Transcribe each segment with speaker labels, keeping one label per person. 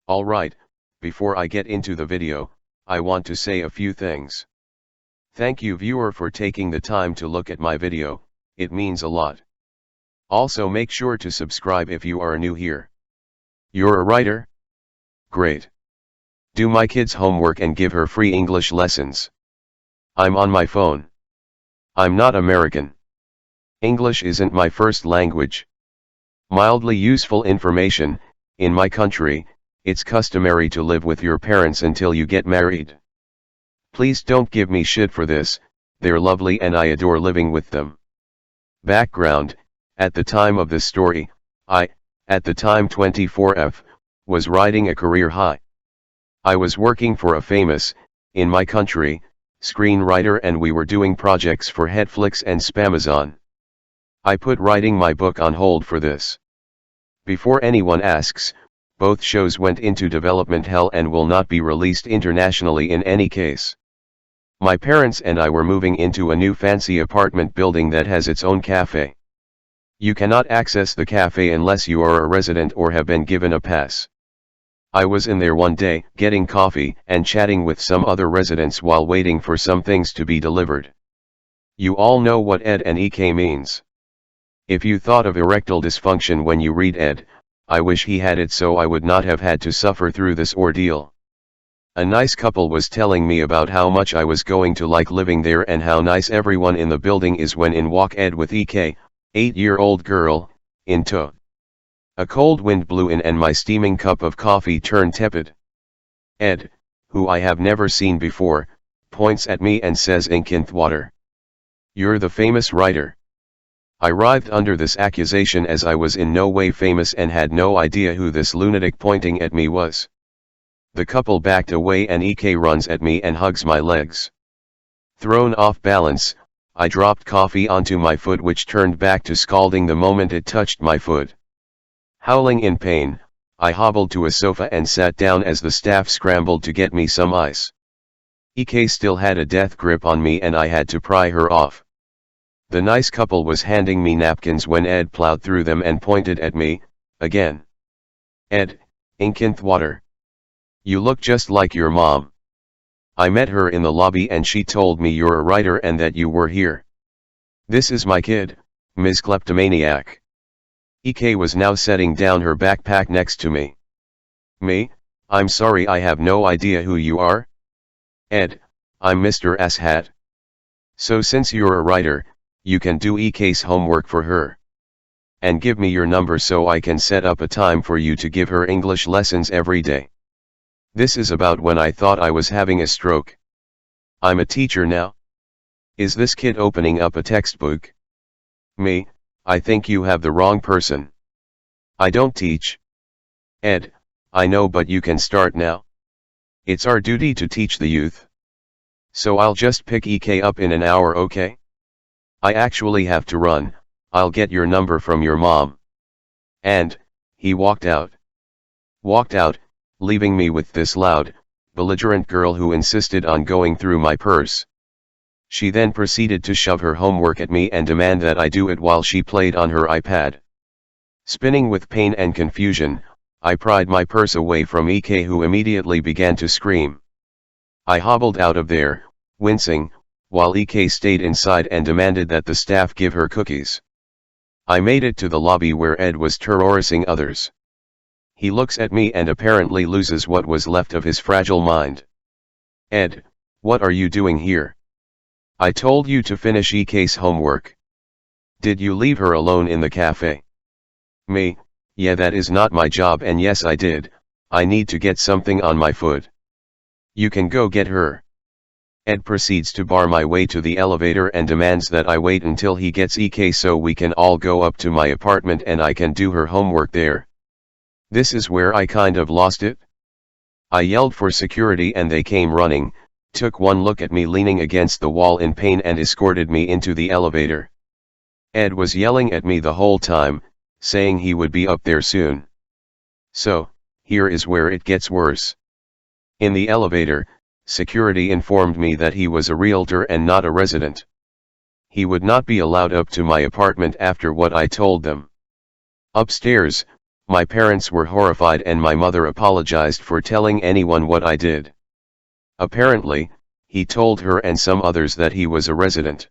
Speaker 1: Alright, before I get into the video, I want to say a few things. Thank you viewer for taking the time to look at my video, it means a lot. Also make sure to subscribe if you are new here. You're a writer? Great. Do my kid's homework and give her free English lessons. I'm on my phone. I'm not American. English isn't my first language. Mildly useful information: in my country, it's customary to live with your parents until you get married. Please don't give me shit for this, they're lovely and I adore living with them. Background: at the time of this story, I, at the time 24F, was riding a career high. I was working for a famous, in my country, screenwriter, and we were doing projects for Netflix and Spamazon. I put writing my book on hold for this. Before anyone asks, both shows went into development hell and will not be released internationally in any case. My parents and I were moving into a new fancy apartment building that has its own cafe. You cannot access the cafe unless you are a resident or have been given a pass. I was in there one day, getting coffee and chatting with some other residents while waiting for some things to be delivered. You all know what ED and EK means. If you thought of erectile dysfunction when you read ED, I wish he had it so I would not have had to suffer through this ordeal. A nice couple was telling me about how much I was going to like living there and how nice everyone in the building is when in walk ED with EK, 8-year-old girl, in tow. A cold wind blew in and my steaming cup of coffee turned tepid. Ed, who I have never seen before, points at me and says, "Entitledwater. You're the famous writer." I writhed under this accusation as I was in no way famous and had no idea who this lunatic pointing at me was. The couple backed away and EK runs at me and hugs my legs. Thrown off balance, I dropped coffee onto my foot, which turned back to scalding the moment it touched my foot. Howling in pain, I hobbled to a sofa and sat down as the staff scrambled to get me some ice. EK still had a death grip on me and I had to pry her off. The nice couple was handing me napkins when Ed plowed through them and pointed at me, again. "Ed, Entitledwater. You look just like your mom. I met her in the lobby and she told me you're a writer and that you were here. This is my kid, Ms. Kleptomaniac." EK was now setting down her backpack next to me. "Me? I'm sorry, I have no idea who you are." "Ed, I'm Mr. Asshat. So since you're a writer, you can do EK's homework for her. And give me your number so I can set up a time for you to give her English lessons every day. This is about when I thought I was having a stroke. I'm a teacher now. Is this kid opening up a textbook?" "Me? I think you have the wrong person. I don't teach." "Ed, I know, but you can start now. It's our duty to teach the youth. So I'll just pick EK up in an hour, okay? I actually have to run. I'll get your number from your mom." And he walked out. Walked out, leaving me with this loud, belligerent girl who insisted on going through my purse. She then proceeded to shove her homework at me and demand that I do it while she played on her iPad. Spinning with pain and confusion, I pried my purse away from EK, who immediately began to scream. I hobbled out of there, wincing, while EK stayed inside and demanded that the staff give her cookies. I made it to the lobby where Ed was terrorizing others. He looks at me and apparently loses what was left of his fragile mind. "Ed, what are you doing here? I told you to finish EK's homework. Did you leave her alone in the cafe?" "Me? Yeah, that is not my job, and yes I did. I need to get something on my foot." "You can go get her." Ed proceeds to bar my way to the elevator and demands that I wait until he gets EK so we can all go up to my apartment and I can do her homework there. This is where I kind of lost it. I yelled for security and they came running, took one look at me leaning against the wall in pain and escorted me into the elevator. Ed was yelling at me the whole time, saying he would be up there soon. So, here is where it gets worse. In the elevator, security informed me that he was a realtor and not a resident. He would not be allowed up to my apartment after what I told them. Upstairs, My parents were horrified and my mother apologized for telling anyone what I did. Apparently, he told her and some others that he was a resident.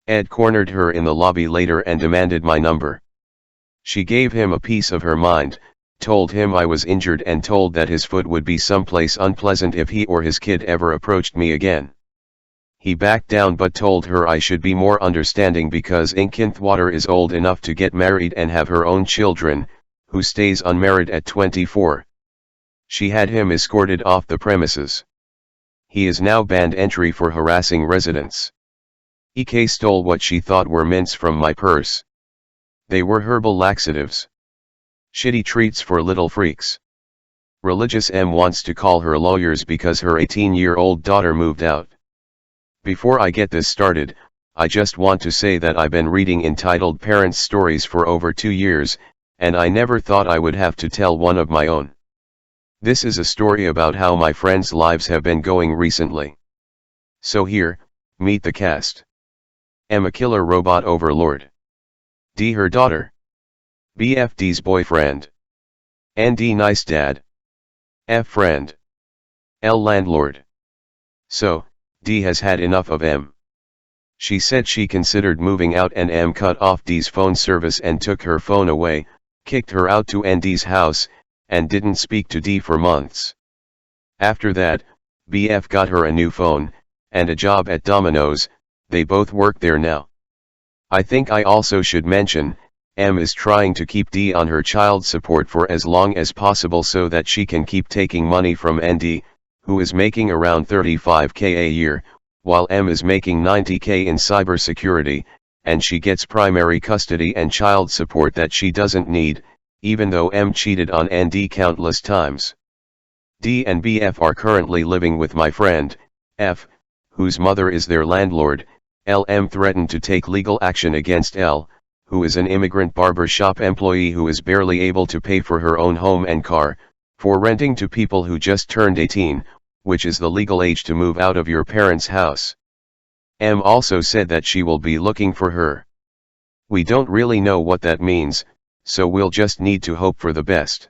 Speaker 1: Ed cornered her in the lobby later and demanded my number. She gave him a piece of her mind, told him I was injured and told that his foot would be someplace unpleasant if he or his kid ever approached me again. He backed down but told her I should be more understanding because Inkithwater is old enough to get married and have her own children, who stays unmarried at 24. She had him escorted off the premises. He is now banned entry for harassing residents. EK stole what she thought were mints from my purse. They were herbal laxatives. Shitty treats for little freaks. Religious M wants to call her lawyers because her 18-year-old daughter moved out. Before I get this started, I just want to say that I've been reading Entitled Parents stories for over 2 years, and I never thought I would have to tell one of my own. This is a story about how my friends' lives have been going recently. So here, meet the cast. M, a killer robot overlord. D, her daughter. BF, D's boyfriend. ND, nice dad. F, friend. L, landlord. So, D has had enough of M. She said she considered moving out and M cut off D's phone service and took her phone away, kicked her out to ND's house, and didn't speak to D for months. After that, BF got her a new phone, and a job at Domino's. They both work there now. I think I also should mention, M is trying to keep D on her child support for as long as possible so that she can keep taking money from ND, who is making around $35K a year, while M is making $90K in cybersecurity, and she gets primary custody and child support that she doesn't need, even though M cheated on ND countless times. D and BF are currently living with my friend, F, whose mother is their landlord. M threatened to take legal action against L, who is an immigrant barber shop employee who is barely able to pay for her own home and car, for renting to people who just turned 18, which is the legal age to move out of your parents' house. M also said that she will be looking for her. We don't really know what that means, so we'll just need to hope for the best.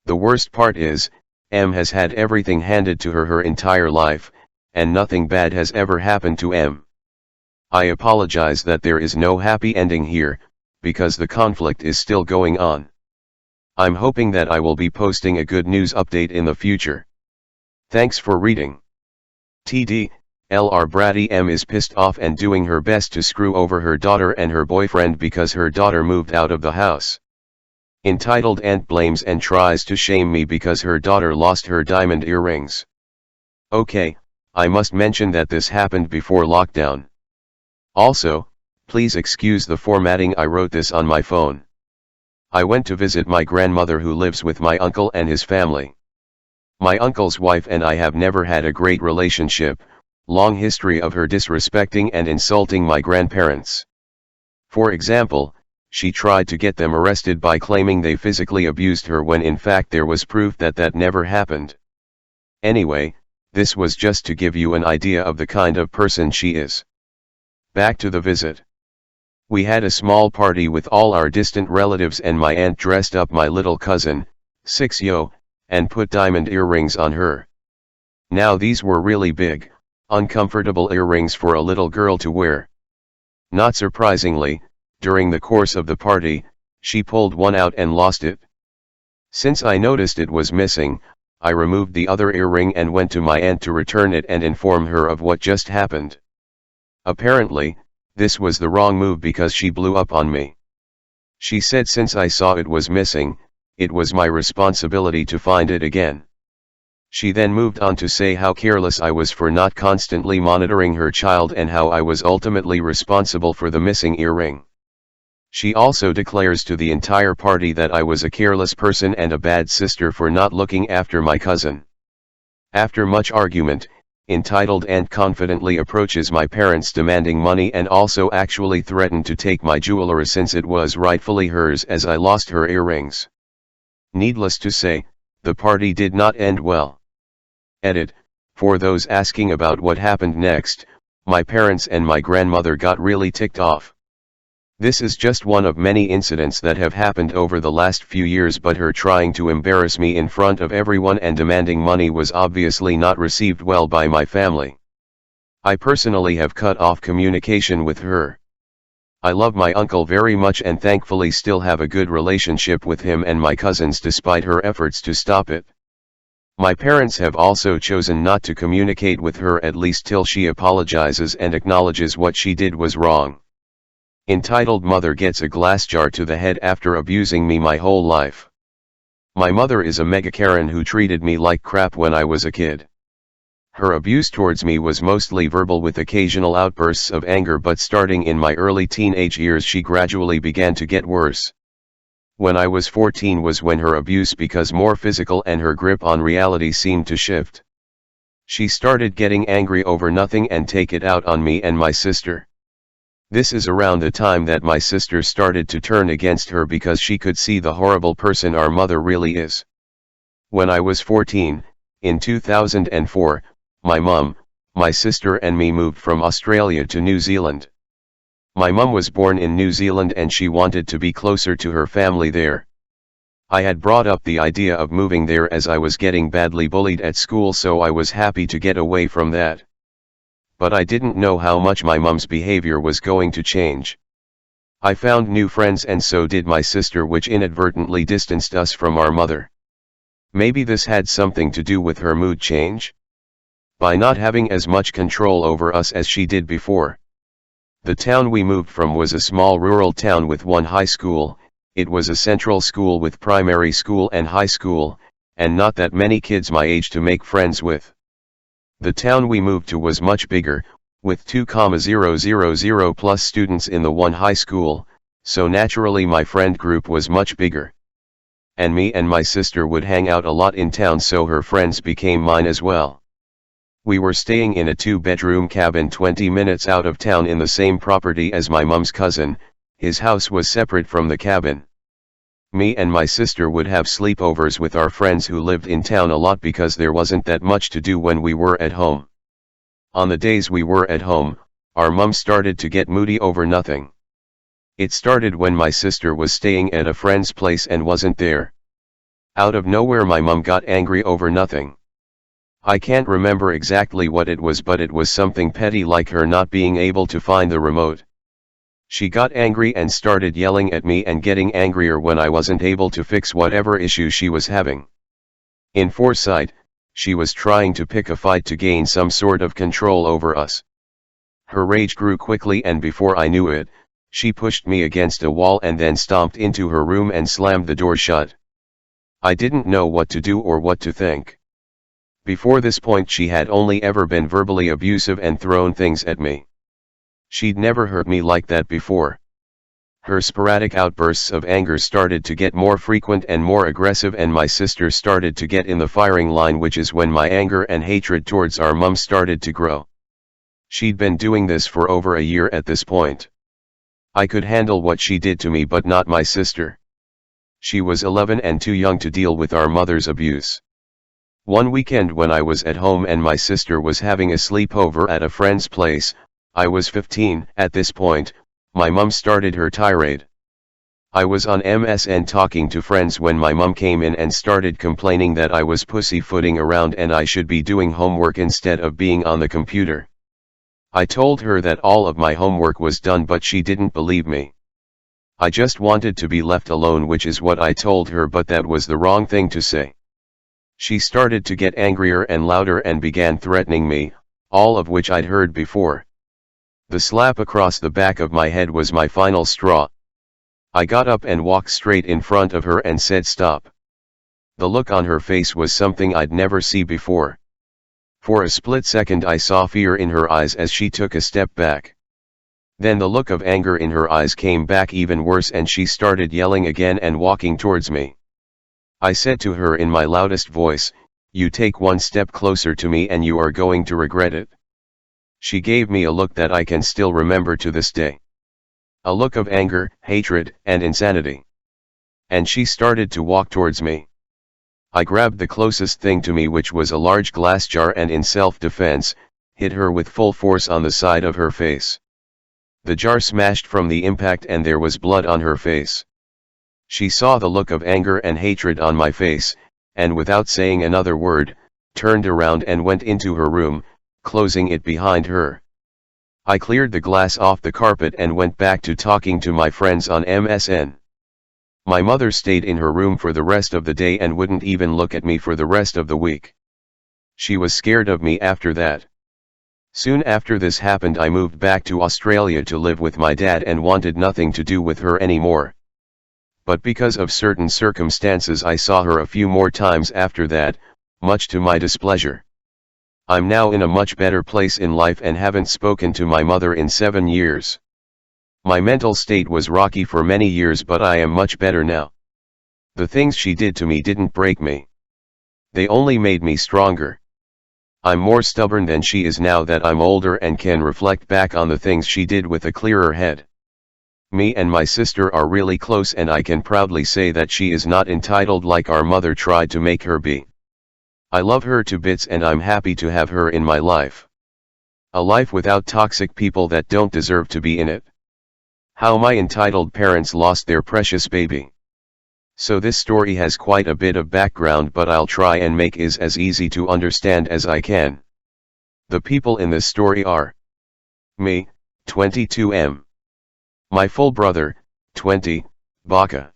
Speaker 1: The worst part is, M has had everything handed to her entire life, and nothing bad has ever happened to M. I apologize that there is no happy ending here, because the conflict is still going on. I'm hoping that I will be posting a good news update in the future. Thanks for reading. TD, LR Bratty M is pissed off and doing her best to screw over her daughter and her boyfriend because her daughter moved out of the house. Entitled Aunt blames and tries to shame me because her daughter lost her diamond earrings. Okay, I must mention that this happened before lockdown. Also, please excuse the formatting, I wrote this on my phone. I went to visit my grandmother who lives with my uncle and his family. My uncle's wife and I have never had a great relationship, long history of her disrespecting and insulting my grandparents. For example, she tried to get them arrested by claiming they physically abused her when in fact there was proof that that never happened. Anyway, this was just to give you an idea of the kind of person she is. Back to the visit. We had a small party with all our distant relatives and my aunt dressed up my little cousin, 6yo, and put diamond earrings on her. Now these were really big, uncomfortable earrings for a little girl to wear. Not surprisingly, during the course of the party, she pulled one out and lost it. Since I noticed it was missing, I removed the other earring and went to my aunt to return it and inform her of what just happened. Apparently, this was the wrong move because she blew up on me. She said since I saw it was missing, it was my responsibility to find it again. She then moved on to say how careless I was for not constantly monitoring her child and how I was ultimately responsible for the missing earring. She also declares to the entire party that I was a careless person and a bad sister for not looking after my cousin. After much argument, Entitled Aunt confidently approaches my parents demanding money and also actually threatened to take my jewelry since it was rightfully hers as I lost her earrings. Needless to say, the party did not end well. Edit, for those asking about what happened next, my parents and my grandmother got really ticked off. This is just one of many incidents that have happened over the last few years, but her trying to embarrass me in front of everyone and demanding money was obviously not received well by my family. I personally have cut off communication with her. I love my uncle very much and thankfully still have a good relationship with him and my cousins despite her efforts to stop it. My parents have also chosen not to communicate with her, at least till she apologizes and acknowledges what she did was wrong. Entitled mother gets a glass jar to the head after abusing me my whole life. My mother is a mega Karen who treated me like crap when I was a kid. Her abuse towards me was mostly verbal with occasional outbursts of anger, but starting in my early teenage years she gradually began to get worse. When I was 14 was when her abuse became more physical and her grip on reality seemed to shift. She started getting angry over nothing and take it out on me and my sister. This is around the time that my sister started to turn against her because she could see the horrible person our mother really is. When I was 14, in 2004, my mum, my sister and me moved from Australia to New Zealand. My mum was born in New Zealand and she wanted to be closer to her family there. I had brought up the idea of moving there as I was getting badly bullied at school, so I was happy to get away from that. But I didn't know how much my mum's behavior was going to change. I found new friends and so did my sister, which inadvertently distanced us from our mother. Maybe this had something to do with her mood change? By not having as much control over us as she did before. The town we moved from was a small rural town with one high school. It was a central school with primary school and high school, and not that many kids my age to make friends with. The town we moved to was much bigger, with 2,000 plus students in the one high school, so naturally my friend group was much bigger. And me and my sister would hang out a lot in town, so her friends became mine as well. We were staying in a 2-bedroom cabin 20 minutes out of town in the same property as my mum's cousin. His house was separate from the cabin. Me and my sister would have sleepovers with our friends who lived in town a lot because there wasn't that much to do when we were at home. On the days we were at home, our mum started to get moody over nothing. It started when my sister was staying at a friend's place and wasn't there. Out of nowhere my mum got angry over nothing. I can't remember exactly what it was, but it was something petty like her not being able to find the remote. She got angry and started yelling at me and getting angrier when I wasn't able to fix whatever issue she was having. In foresight, she was trying to pick a fight to gain some sort of control over us. Her rage grew quickly and before I knew it, she pushed me against a wall and then stomped into her room and slammed the door shut. I didn't know what to do or what to think. Before this point she had only ever been verbally abusive and thrown things at me. She'd never hurt me like that before. Her sporadic outbursts of anger started to get more frequent and more aggressive, and my sister started to get in the firing line, which is when my anger and hatred towards our mum started to grow. She'd been doing this for over a year at this point. I could handle what she did to me, but not my sister. She was 11 and too young to deal with our mother's abuse. One weekend when I was at home and my sister was having a sleepover at a friend's place, I was 15 at this point, my mum started her tirade. I was on MSN talking to friends when my mum came in and started complaining that I was pussyfooting around and I should be doing homework instead of being on the computer. I told her that all of my homework was done, but she didn't believe me. I just wanted to be left alone, which is what I told her, but that was the wrong thing to say. She started to get angrier and louder and began threatening me, all of which I'd heard before. The slap across the back of my head was my final straw. I got up and walked straight in front of her and said stop. The look on her face was something I'd never seen before. For a split second I saw fear in her eyes as she took a step back. Then the look of anger in her eyes came back even worse and she started yelling again and walking towards me. I said to her in my loudest voice, "You take one step closer to me and you are going to regret it." She gave me a look that I can still remember to this day. A look of anger, hatred, and insanity. And she started to walk towards me. I grabbed the closest thing to me, which was a large glass jar, and in self-defense, hit her with full force on the side of her face. The jar smashed from the impact and there was blood on her face. She saw the look of anger and hatred on my face, and without saying another word, turned around and went into her room, closing it behind her. I cleared the glass off the carpet and went back to talking to my friends on MSN. My mother stayed in her room for the rest of the day and wouldn't even look at me for the rest of the week. She was scared of me after that. Soon after this happened, I moved back to Australia to live with my dad and wanted nothing to do with her anymore. But because of certain circumstances I saw her a few more times after that, much to my displeasure. I'm now in a much better place in life and haven't spoken to my mother in 7 years. My mental state was rocky for many years, but I am much better now. The things she did to me didn't break me. They only made me stronger. I'm more stubborn than she is now that I'm older and can reflect back on the things she did with a clearer head. Me and my sister are really close and I can proudly say that she is not entitled like our mother tried to make her be. I love her to bits and I'm happy to have her in my life. A life without toxic people that don't deserve to be in it. How my entitled parents lost their precious baby. So this story has quite a bit of background, but I'll try and make it as easy to understand as I can. The people in this story are me, 22M. My full brother, 20, Baka.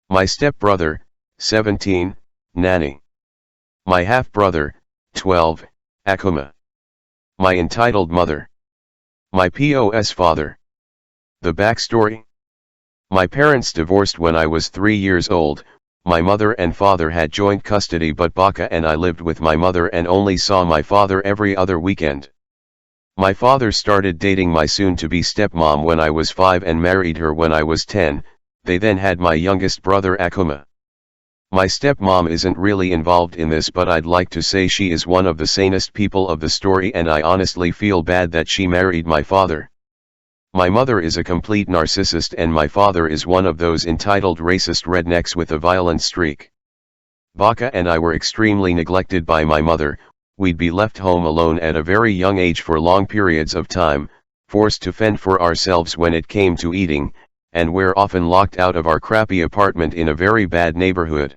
Speaker 1: My stepbrother, 17, Nani. My half-brother, 12, Akuma. My entitled mother. My POS father. The backstory? My parents divorced when I was 3 years old. My mother and father had joint custody, but Baka and I lived with my mother and only saw my father every other weekend. My father started dating my soon-to-be stepmom when I was 5 and married her when I was 10. They then had my youngest brother Akuma. My stepmom isn't really involved in this, but I'd like to say she is one of the sanest people of the story, and I honestly feel bad that she married my father. My mother is a complete narcissist and my father is one of those entitled racist rednecks with a violent streak. Baka and I were extremely neglected by my mother. We'd be left home alone at a very young age for long periods of time, forced to fend for ourselves when it came to eating, and we're often locked out of our crappy apartment in a very bad neighborhood.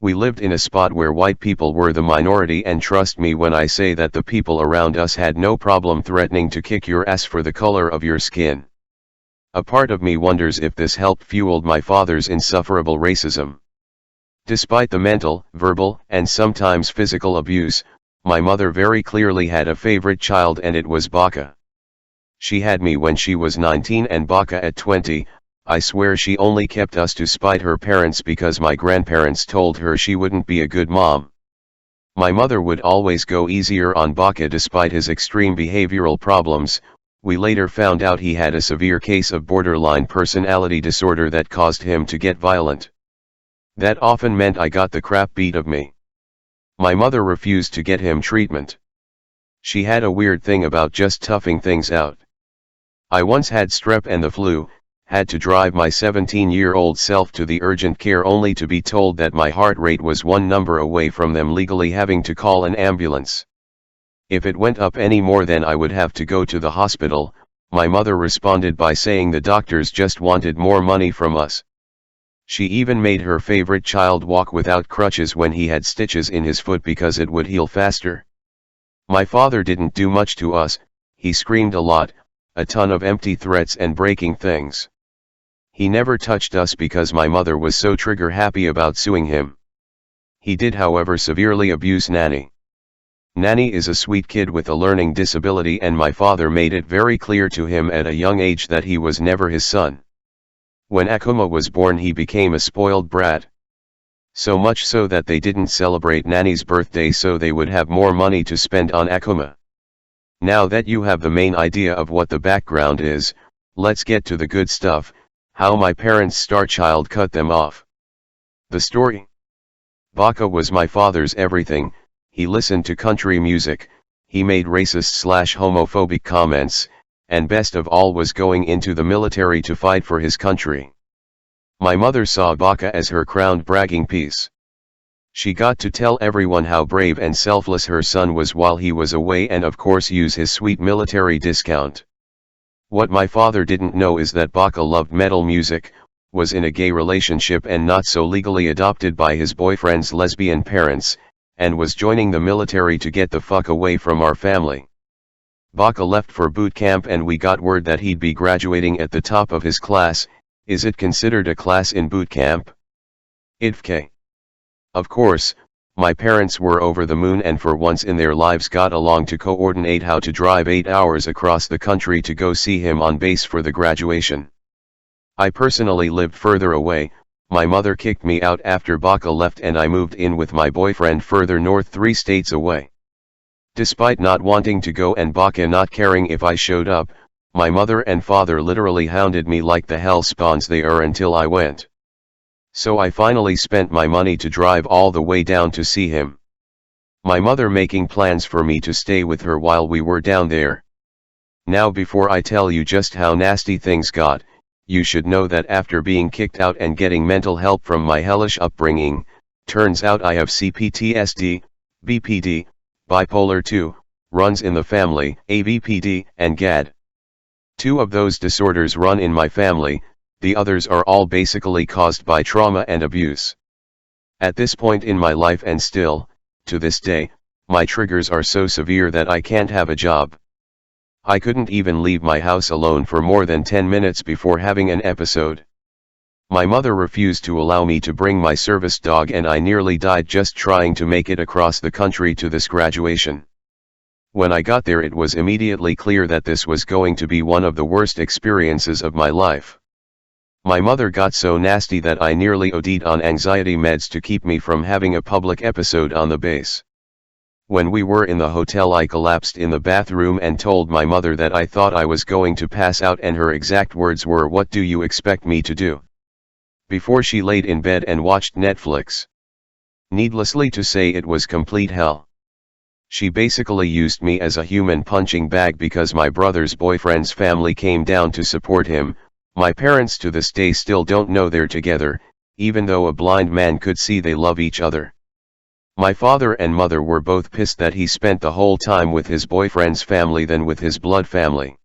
Speaker 1: We lived in a spot where white people were the minority, and trust me when I say that the people around us had no problem threatening to kick your ass for the color of your skin. A part of me wonders if this helped fuel my father's insufferable racism. Despite the mental, verbal, and sometimes physical abuse, my mother very clearly had a favorite child, and it was Baka. She had me when she was 19 and Baka at 20. I swear she only kept us to spite her parents because my grandparents told her she wouldn't be a good mom. My mother would always go easier on Baka despite his extreme behavioral problems. We later found out he had a severe case of borderline personality disorder that caused him to get violent. That often meant I got the crap beat of me. My mother refused to get him treatment. She had a weird thing about just toughing things out. I once had strep and the flu, had to drive my 17-year-old self to the urgent care only to be told that my heart rate was one number away from them legally having to call an ambulance. If it went up any more then I would have to go to the hospital. My mother responded by saying the doctors just wanted more money from us. She even made her favorite child walk without crutches when he had stitches in his foot because it would heal faster. My father didn't do much to us. He screamed a lot, a ton of empty threats and breaking things. He never touched us because my mother was so trigger happy about suing him. He did, however, severely abuse Nani. Nani is a sweet kid with a learning disability, and my father made it very clear to him at a young age that he was never his son. When Akuma was born he became a spoiled brat. So much so that they didn't celebrate Nani's birthday so they would have more money to spend on Akuma. Now that you have the main idea of what the background is, let's get to the good stuff. How my parents' star child cut them off. The story. Baka was my father's everything. He listened to country music, he made racist/homophobic comments, and best of all was going into the military to fight for his country. My mother saw Baka as her crowned bragging piece. She got to tell everyone how brave and selfless her son was while he was away, and of course use his sweet military discount. What my father didn't know is that Baka loved metal music, was in a gay relationship and not so legally adopted by his boyfriend's lesbian parents, and was joining the military to get the fuck away from our family. Baka left for boot camp and we got word that he'd be graduating at the top of his class. Is it considered a class in boot camp? IDFK. Of course, my parents were over the moon and for once in their lives got along to coordinate how to drive 8 hours across the country to go see him on base for the graduation. I personally lived further away. My mother kicked me out after Baka left and I moved in with my boyfriend further north 3 states away. Despite not wanting to go and Baka not caring if I showed up, my mother and father literally hounded me like the hell spawns they are until I went. So I finally spent my money to drive all the way down to see him. My mother making plans for me to stay with her while we were down there. Now before I tell you just how nasty things got, you should know that after being kicked out and getting mental help from my hellish upbringing, turns out I have CPTSD, BPD, bipolar 2, runs in the family, ABPD, and GAD. 2 of those disorders run in my family, the others are all basically caused by trauma and abuse. At this point in my life and still, to this day, my triggers are so severe that I can't have a job. I couldn't even leave my house alone for more than 10 minutes before having an episode. My mother refused to allow me to bring my service dog and I nearly died just trying to make it across the country to this graduation. When I got there it was immediately clear that this was going to be one of the worst experiences of my life. My mother got so nasty that I nearly OD'd on anxiety meds to keep me from having a public episode on the base. When we were in the hotel I collapsed in the bathroom and told my mother that I thought I was going to pass out and her exact words were, "What do you expect me to do?" Before she laid in bed and watched Netflix. Needlessly to say it was complete hell. She basically used me as a human punching bag because my brother's boyfriend's family came down to support him. My parents to this day still don't know they're together, even though a blind man could see they love each other. My father and mother were both pissed that he spent the whole time with his boyfriend's family than with his blood family.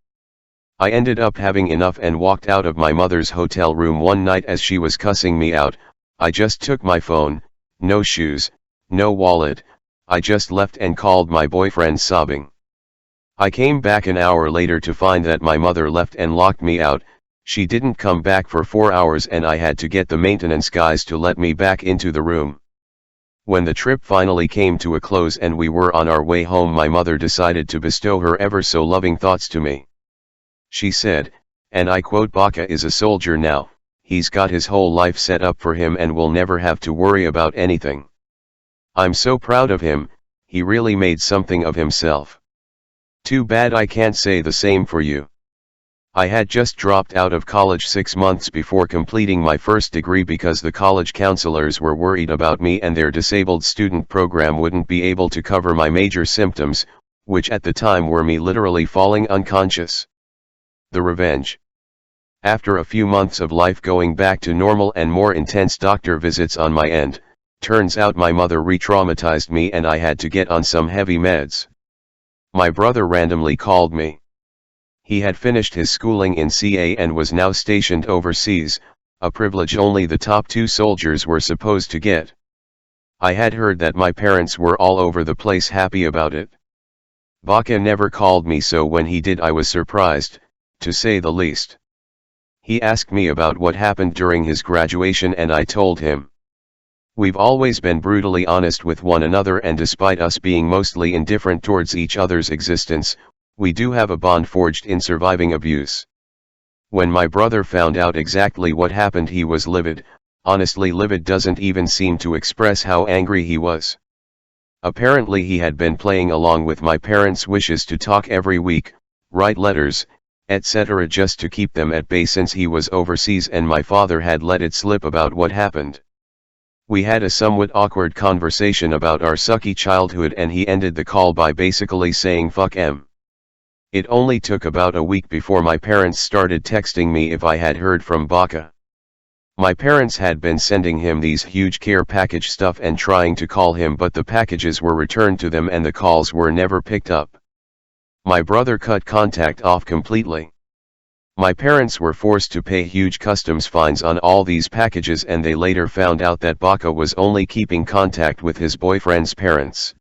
Speaker 1: I ended up having enough and walked out of my mother's hotel room one night as she was cussing me out. I just took my phone, no shoes, no wallet, I just left and called my boyfriend sobbing. I came back an hour later to find that my mother left and locked me out. She didn't come back for 4 hours and I had to get the maintenance guys to let me back into the room. When the trip finally came to a close and we were on our way home my mother decided to bestow her ever so loving thoughts to me. She said, and I quote, "Baka is a soldier now, he's got his whole life set up for him and will never have to worry about anything. I'm so proud of him, he really made something of himself. Too bad I can't say the same for you." I had just dropped out of college 6 months before completing my first degree because the college counselors were worried about me and their disabled student program wouldn't be able to cover my major symptoms, which at the time were me literally falling unconscious. The revenge. After a few months of life going back to normal and more intense doctor visits on my end, turns out my mother re-traumatized me and I had to get on some heavy meds. My brother randomly called me. He had finished his schooling in CA and was now stationed overseas, a privilege only the top 2 soldiers were supposed to get. I had heard that my parents were all over the place happy about it. Baka never called me, so when he did I was surprised, to say the least. He asked me about what happened during his graduation and I told him. We've always been brutally honest with one another and despite us being mostly indifferent towards each other's existence, we do have a bond forged in surviving abuse. When my brother found out exactly what happened he was livid, honestly livid doesn't even seem to express how angry he was. Apparently he had been playing along with my parents' wishes to talk every week, write letters, etc. just to keep them at bay since he was overseas and my father had let it slip about what happened. We had a somewhat awkward conversation about our sucky childhood and he ended the call by basically saying "fuck em." It only took about a week before my parents started texting me if I had heard from Baka. My parents had been sending him these huge care package stuff and trying to call him, but the packages were returned to them and the calls were never picked up. My brother cut contact off completely. My parents were forced to pay huge customs fines on all these packages, and they later found out that Baka was only keeping contact with his boyfriend's parents.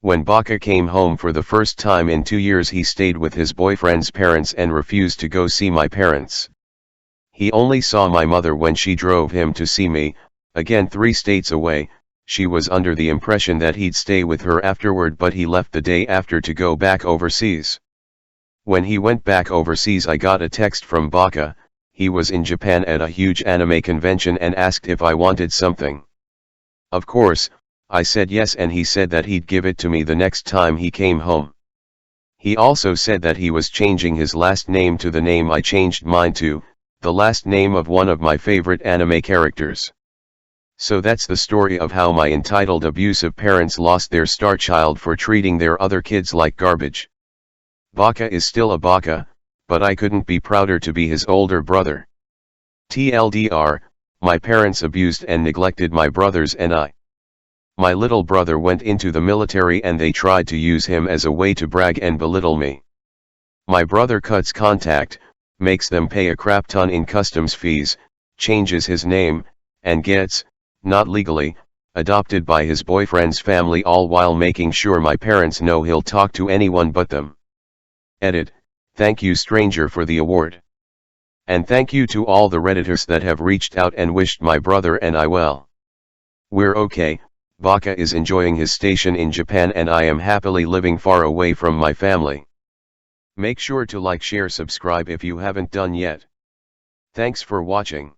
Speaker 1: When Baka came home for the first time in 2 years, he stayed with his boyfriend's parents and refused to go see my parents. He only saw my mother when she drove him to see me, again 3 states away. She was under the impression that he'd stay with her afterward, but he left the day after to go back overseas. When he went back overseas, I got a text from Baka. He was in Japan at a huge anime convention and asked if I wanted something. Of course, I said yes, and he said that he'd give it to me the next time he came home. He also said that he was changing his last name to the name I changed mine to, the last name of one of my favorite anime characters. So that's the story of how my entitled abusive parents lost their star child for treating their other kids like garbage. Baka is still a Baka, but I couldn't be prouder to be his older brother. TLDR, my parents abused and neglected my brothers and I. My little brother went into the military and they tried to use him as a way to brag and belittle me. My brother cuts contact, makes them pay a crap ton in customs fees, changes his name, and gets, not legally, adopted by his boyfriend's family, all while making sure my parents know he'll talk to anyone but them. Edit. Thank you, stranger, for the award. And thank you to all the redditors that have reached out and wished my brother and I well. We're okay. Baka is enjoying his station in Japan and I am happily living far away from my family. Make sure to like, share, subscribe if you haven't done yet. Thanks for watching.